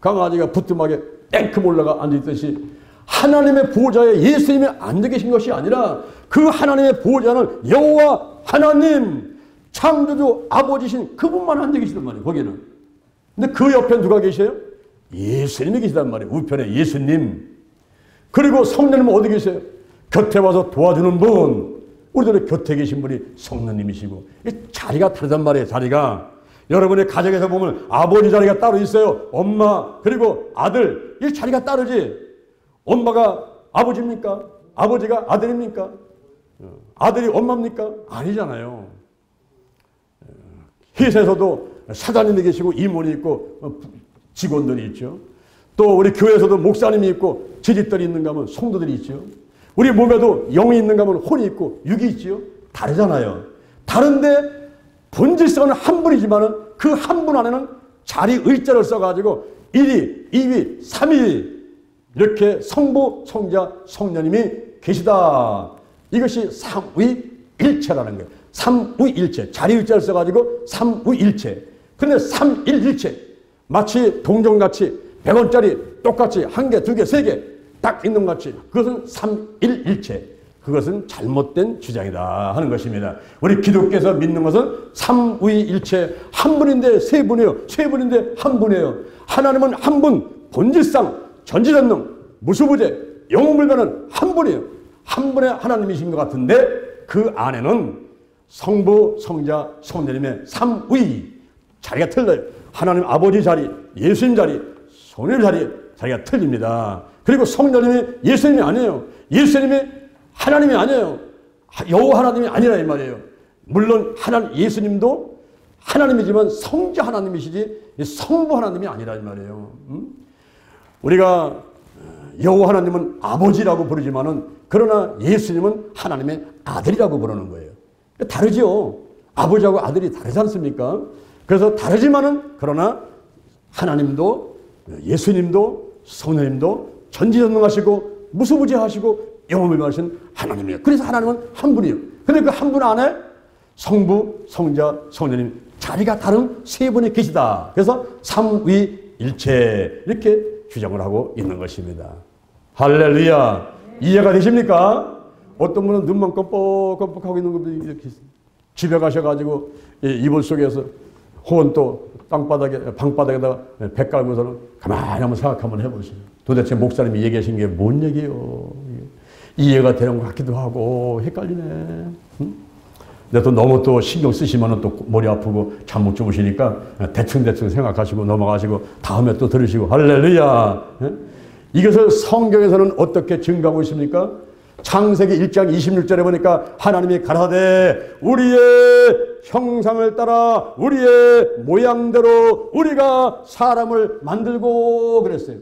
강아지가 부뚜막에 앵큼 올라가 앉아 있듯이 하나님의 보좌에 예수님이 앉아 계신 것이 아니라 그 하나님의 보좌는 여호와 하나님 창조주 아버지신 그분만 앉아 계시단 말이에요. 거기는. 근데 그 옆에 누가 계셔요? 예수님이 계시단 말이에요. 우편에 예수님. 그리고 성령님은 어디 계세요? 곁에 와서 도와주는 분. 우리들의 곁에 계신 분이 성령님이시고 자리가 다르단 말이에요. 자리가. 여러분의 가정에서 보면 아버지 자리가 따로 있어요. 엄마 그리고 아들. 이 자리가 따르지. 엄마가 아버지입니까? 아버지가 아들입니까? 아들이 엄마입니까? 아니잖아요. 회사에서도 사장님이 계시고 임원이 있고 직원들이 있죠. 또 우리 교회에서도 목사님이 있고 지집들이 있는가 하면 성도들이 있죠. 우리 몸에도 영이 있는가 하면 혼이 있고 육이 있죠. 다르잖아요. 다른데 본질성은 한 분이지만은 그 한 분 안에는 자리 의자를 써가지고 1위, 2위, 3위 이렇게 성부, 성자, 성령님이 계시다. 이것이 삼위일체라는 거예요. 삼위일체. 자리 의자를 써가지고 삼위일체. 근데 삼일일체. 마치 동전같이 100원짜리 똑같이 한 개, 두 개, 세 개 딱 있는 것 같이 그것은 삼일일체. 그것은 잘못된 주장이다 하는 것입니다. 우리 기독교에서 믿는 것은 삼위일체. 한 분인데 세 분이에요. 세 분인데 한 분이에요. 하나님은 한 분, 본질상 전지전능, 무수부재, 영원불변은 한 분이에요. 한 분의 하나님이신 것 같은데 그 안에는 성부, 성자, 성령님의 삼위 자리가 틀려요. 하나님 아버지 자리, 예수님 자리, 성령 자리 자리가 틀립니다. 그리고 성령님이 예수님이 아니에요. 예수님이 하나님이 아니에요. 여호와 하나님이 아니라 이 말이에요. 물론 예수님도 하나님이지만 성자 하나님이시지 성부 하나님이 아니라 이 말이에요. 우리가 여호와 하나님은 아버지라고 부르지만은 그러나 예수님은 하나님의 아들이라고 부르는 거예요. 다르죠. 아버지하고 아들이 다르지 않습니까? 그래서 다르지만은 그러나 하나님도 예수님도 성령님도 전지전능하시고 무수부재하시고 영원불변하신 하나님이에요. 그래서 하나님은 한 분이에요. 근데 그 한 분 안에 성부, 성자, 성령님 자리가 다른 세 분이 계시다. 그래서 삼위일체 이렇게 주장을 하고 있는 것입니다. 할렐루야. 이해가 되십니까? 어떤 분은 눈만 껌뻑껌뻑하고 있는 분들이 이렇게 집에 가셔가지고 이불 속에서 혹은 또 땅바닥에 방바닥에다가 배 깔고서는 가만히 한번 생각 한번 해보세요. 도대체 목사님이 얘기하신 게 뭔 얘기예요? 이해가 되는 것 같기도 하고 헷갈리네. 응? 근데 또 너무 또 신경 쓰시면 또 머리 아프고 잠 못 주무시니까 대충 생각하시고 넘어가시고 다음에 또 들으시고 할렐루야. 이것을 성경에서는 어떻게 증거하고 있습니까? 창세기 1장 26절에 보니까 하나님이 가라사대 우리의 형상을 따라 우리의 모양대로 우리가 사람을 만들고 그랬어요.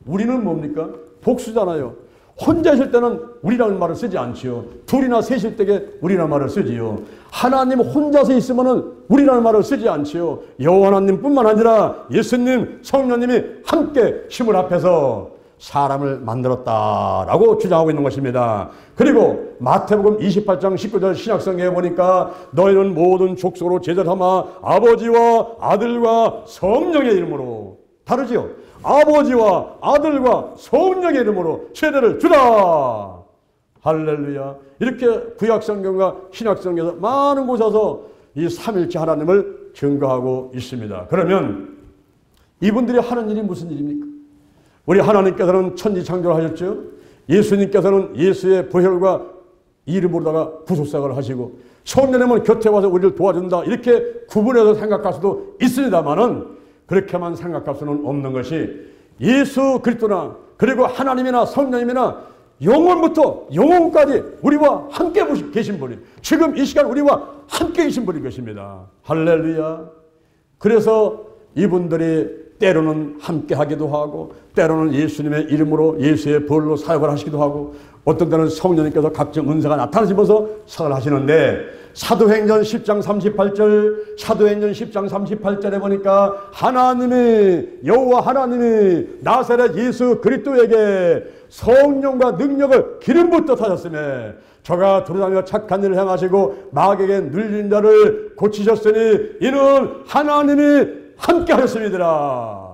우리는 뭡니까? 복수잖아요. 혼자 있을 때는 우리라는 말을 쓰지 않지요. 둘이나 셋일 때에 우리라는 말을 쓰지요. 하나님 혼자서 있으면은 우리라는 말을 쓰지 않지요. 여호와 하나님뿐만 아니라 예수님, 성령님이 함께 힘을 합해서 사람을 만들었다라고 주장하고 있는 것입니다. 그리고 마태복음 28장 19절 신약성경에 보니까 너희는 모든 족속으로 제자를 삼아 아버지와 아들과 성령의 이름으로 다르지요. 아버지와 아들과 성령의 이름으로 세례를 주라. 할렐루야. 이렇게 구약성경과 신약성경에서 많은 곳에서 이 삼일체 하나님을 증거하고 있습니다. 그러면 이분들이 하는 일이 무슨 일입니까? 우리 하나님께서는 천지창조를 하셨죠. 예수님께서는 예수의 부혈과 이름으로다가 구속사를 하시고 성령님은 곁에 와서 우리를 도와준다 이렇게 구분해서 생각할 수도 있습니다만은 그렇게만 생각할 수는 없는 것이 예수 그리스도나 그리고 하나님이나 성령님이나 영원부터 영원까지 우리와 함께 계신 분이 지금 이 시간 우리와 함께 계신 분인 것입니다. 할렐루야. 그래서 이분들이 때로는 함께 하기도 하고 때로는 예수님의 이름으로 예수의 벌로 사역을 하시기도 하고 어떤 때는 성령님께서 각종 은사가 나타나시면서 사역을 하시는데 사도행전 10장 38절 사도행전 10장 38절에 보니까 하나님이 여호와 하나님이 나사렛 예수 그리스도에게 성령과 능력을 기름 붓듯 하셨으며 저가 두루다니며 착한 일을 행하시고 마귀에게 눌린 자를 고치셨으니 이는 하나님이 함께 하셨습니다.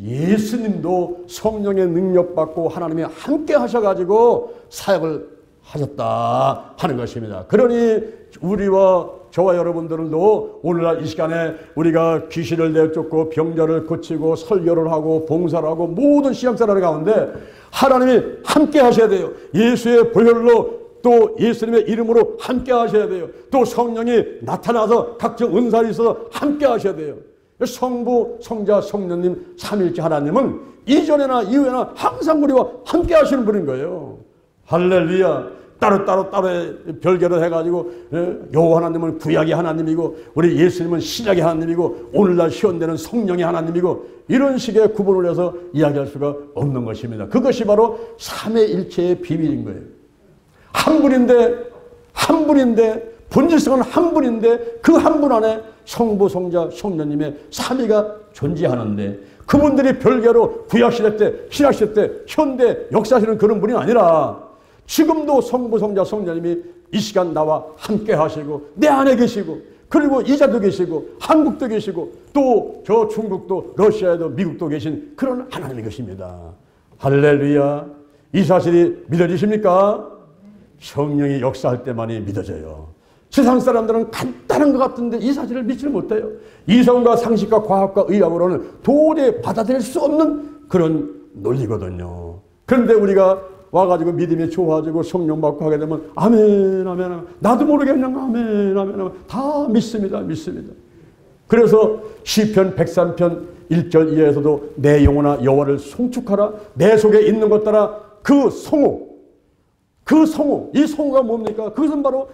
예수님도 성령의 능력 받고 하나님이 함께 하셔가지고 사역을 하셨다 하는 것입니다. 그러니 우리와 저와 여러분들도 오늘날 이 시간에 우리가 귀신을 내쫓고 병자를 고치고 설교를 하고 봉사를 하고 모든 시험사라는 가운데 하나님이 함께 하셔야 돼요. 예수의 보혈로 또 예수님의 이름으로 함께 하셔야 돼요. 또 성령이 나타나서 각종 은사를 있어서 함께 하셔야 돼요. 성부, 성자, 성령님 삼위일체 하나님은 이전에나 이후에나 항상 우리와 함께 하시는 분인 거예요. 할렐루야. 따로 별개로 해가지고 여호와 하나님은 구약의 하나님이고 우리 예수님은 신약의 하나님이고 오늘날 시온되는 성령의 하나님이고 이런 식의 구분을 해서 이야기할 수가 없는 것입니다. 그것이 바로 삼위일체의 비밀인 거예요. 한 분인데 본질성은 한 분인데 그 한 분 안에 성부, 성자, 성령님의 삼위가 존재하는데 그분들이 별개로 구약시대 때, 신약시대 때, 현대 역사하시는 그런 분이 아니라 지금도 성부, 성자, 성령님이 이 시간 나와 함께 하시고 내 안에 계시고 그리고 이자도 계시고 한국도 계시고 또 저 중국도 러시아에도 미국도 계신 그런 하나님의 것입니다. 할렐루야. 이 사실이 믿어지십니까? 성령이 역사할 때만이 믿어져요. 세상 사람들은 간단한 것 같은데 이 사실을 믿지를 못해요. 이성과 상식과 과학과 의학으로는 도저히 받아들일 수 없는 그런 논리거든요. 그런데 우리가 와가지고 믿음이 좋아지고 성령 받고 하게 되면 아멘, 아멘, 아멘. 나도 모르게 그냥 아멘, 아멘, 아멘. 다 믿습니다, 믿습니다. 그래서 시편 103편 1절 2절에서도 내 영혼아 여호와를 송축하라. 내 속에 있는 것 따라 그 성호, 이 성호가 뭡니까? 그것은 바로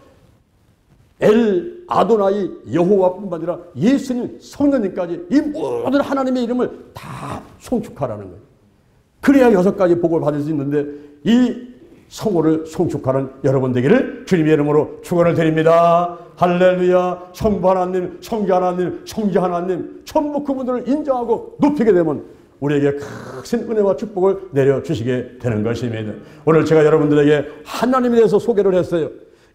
엘 아도나이 여호와뿐만 아니라 예수님, 성령님까지 이 모든 하나님의 이름을 다 송축하라는 거예요. 그래야 6가지 복을 받을 수 있는데 이 성호를 송축하는 여러분 되기를 주님의 이름으로 축원을 드립니다. 할렐루야. 성부 하나님, 성자 하나님, 성자 하나님 전부 그분들을 인정하고 높이게 되면 우리에게 큰 은혜와 축복을 내려주시게 되는 것입니다. 오늘 제가 여러분들에게 하나님에 대해서 소개를 했어요.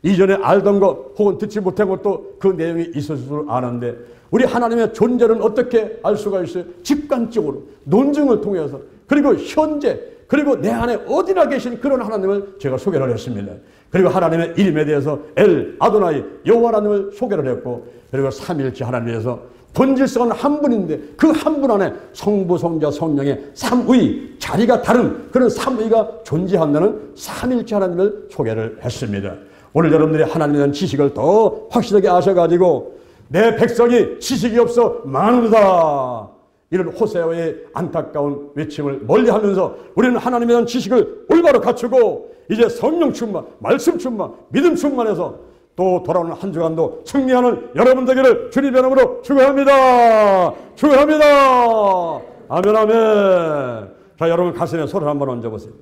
이전에 알던 것 혹은 듣지 못한 것도 그 내용이 있을 줄 아는데 우리 하나님의 존재는 어떻게 알 수가 있어요? 직관적으로 논증을 통해서 그리고 현재 그리고 내 안에 어디나 계신 그런 하나님을 제가 소개를 했습니다. 그리고 하나님의 이름에 대해서 엘 아도나이 여호와 하나님을 소개를 했고 그리고 삼위일체 하나님에 대해서 본질성은 한 분인데 그 한 분 안에 성부, 성자, 성령의 삼위 자리가 다른 그런 삼위가 존재한다는 삼위일체 하나님을 소개를 했습니다. 오늘 여러분들이 하나님에 대한 지식을 더 확실하게 아셔가지고 내 백성이 지식이 없어 많으다 이런 호세아의 안타까운 외침을 멀리하면서 우리는 하나님에 대한 지식을 올바로 갖추고 이제 성령 충만, 말씀 충만, 믿음 충만해서 또 돌아오는 한 주간도 승리하는 여러분 되기를 주님의 이름으로 축원합니다. 축원합니다. 아멘, 아멘. 자, 여러분 가슴에 손을 한번 얹어보세요.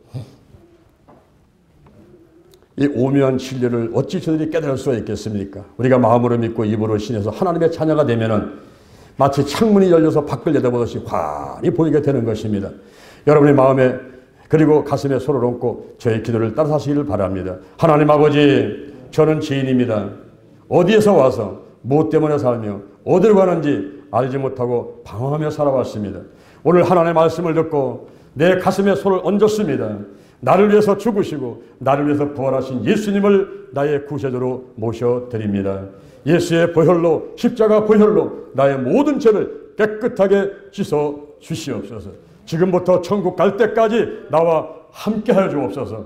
이 오묘한 진리를 어찌 저들이 깨달을 수가 있겠습니까? 우리가 마음으로 믿고 입으로 신해서 하나님의 자녀가 되면은 마치 창문이 열려서 밖을 내다보듯이 환히 보이게 되는 것입니다. 여러분의 마음에 그리고 가슴에 손을 얹고 저의 기도를 따라서 하시기를 바랍니다. 하나님 아버지, 저는 죄인입니다. 어디에서 와서 무엇 때문에 살며 어디로 가는지 알지 못하고 방황하며 살아왔습니다. 오늘 하나님의 말씀을 듣고 내 가슴에 손을 얹었습니다. 나를 위해서 죽으시고 나를 위해서 부활하신 예수님을 나의 구세주로 모셔드립니다. 예수의 보혈로 십자가 보혈로 나의 모든 죄를 깨끗하게 씻어 주시옵소서. 지금부터 천국 갈 때까지 나와 함께 하여 주옵소서.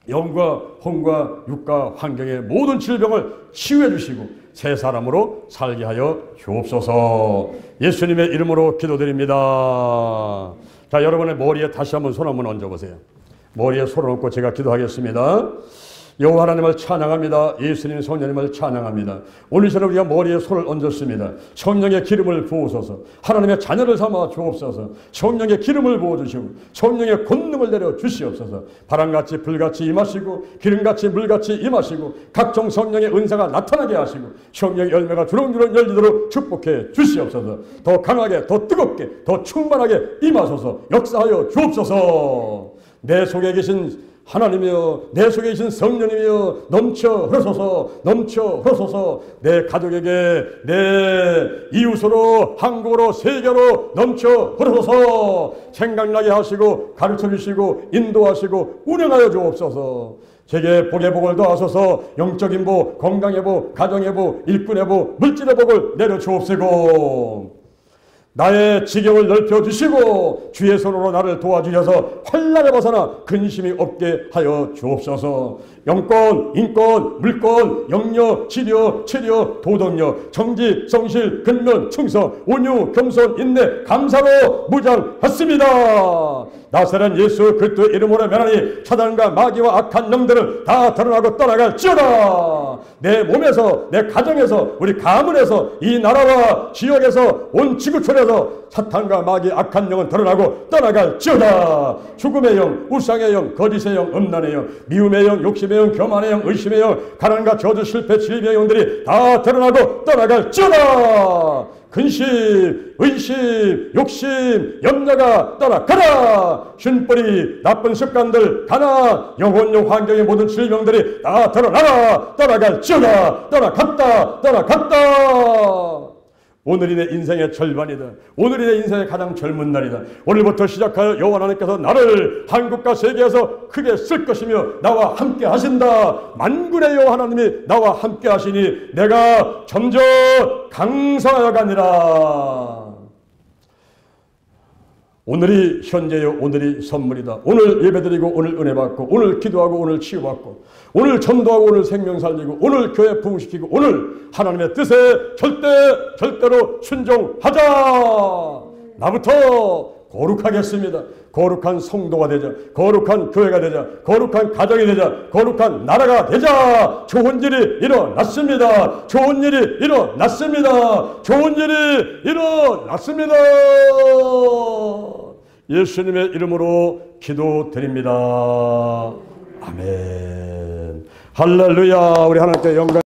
영과 혼과 육과 환경의 모든 질병을 치유해 주시고 새 사람으로 살게 하여 주옵소서. 예수님의 이름으로 기도드립니다. 자, 여러분의 머리에 다시 한번 손 한번 얹어보세요. 머리에 손을 얹고 제가 기도하겠습니다. 여호와 하나님을 찬양합니다. 예수님 성령님을 찬양합니다. 오늘 저는 우리가 머리에 손을 얹었습니다. 성령의 기름을 부으소서. 하나님의 자녀를 삼아 주옵소서. 성령의 기름을 부어주시고 성령의 권능을 내려 주시옵소서. 바람같이 불같이 임하시고 기름같이 물같이 임하시고 각종 성령의 은사가 나타나게 하시고 성령의 열매가 주렁주렁 열리도록 축복해 주시옵소서. 더 강하게 더 뜨겁게 더 충만하게 임하소서. 역사하여 주옵소서. 내 속에 계신 하나님이여, 내 속에 계신 성령님이여, 넘쳐 흐르소서, 넘쳐 흐르소서. 내 가족에게, 내 이웃으로, 한국으로, 세계로 넘쳐 흐르소서. 생각나게 하시고 가르쳐 주시고 인도하시고 운행하여 주옵소서. 제게 복의 복을 더하소서. 영적인 복, 건강의 복, 가정의 복, 일꾼의 복, 물질의 복을 내려 주옵시고 나의 지경을 넓혀주시고 주의 손으로 나를 도와주셔서 환난에 벗어나 근심이 없게 하여 주옵소서. 영권, 인권, 물권, 영력, 치료, 체력, 도덕력, 정직, 성실, 근면, 충성, 온유, 겸손, 인내, 감사로 무장했습니다. 나사렛 예수 그리스도의 이름으로 면하니 사단과 마귀와 악한 영들을 다 드러나고 떠나갈지어다. 내 몸에서, 내 가정에서, 우리 가문에서, 이 나라와 지역에서, 온 지구촌에서 사탄과 마귀 악한 영은 드러나고 떠나갈지어다. 죽음의 영, 우상의 영, 거짓의 영, 음란의 영, 미움의 영, 욕심의 영, 교만의 영, 의심의 영, 가난과 저주, 실패, 질병의 영들이 다 드러나고 떠나갈지어다. 근심, 의심, 욕심, 염려가 떠나가라. 슌뿌리, 나쁜 습관들, 가난, 영혼용 환경의 모든 질병들이 다 드러나라. 떠나갈지어다. 떠나갔다. 떠나갔다. 오늘이 내 인생의 절반이다. 오늘이 내 인생의 가장 젊은 날이다. 오늘부터 시작하여 여호와 하나님께서 나를 한국과 세계에서 크게 쓸 것이며 나와 함께 하신다. 만군의 여호와 하나님이 나와 함께 하시니 내가 점점 강성하여 가니라. 오늘이 현재요, 오늘이 선물이다. 오늘 예배드리고 오늘 은혜 받고 오늘 기도하고 오늘 치유받고 오늘 전도하고 오늘 생명 살리고 오늘 교회 부흥시키고 오늘 하나님의 뜻에 절대로 순종하자. 나부터 거룩하겠습니다. 거룩한 성도가 되자. 거룩한 교회가 되자. 거룩한 가정이 되자. 거룩한 나라가 되자. 좋은 일이 일어났습니다. 좋은 일이 일어났습니다. 좋은 일이 일어났습니다. 예수님의 이름으로 기도드립니다. 아멘. 할렐루야. 우리 하나님께 영광.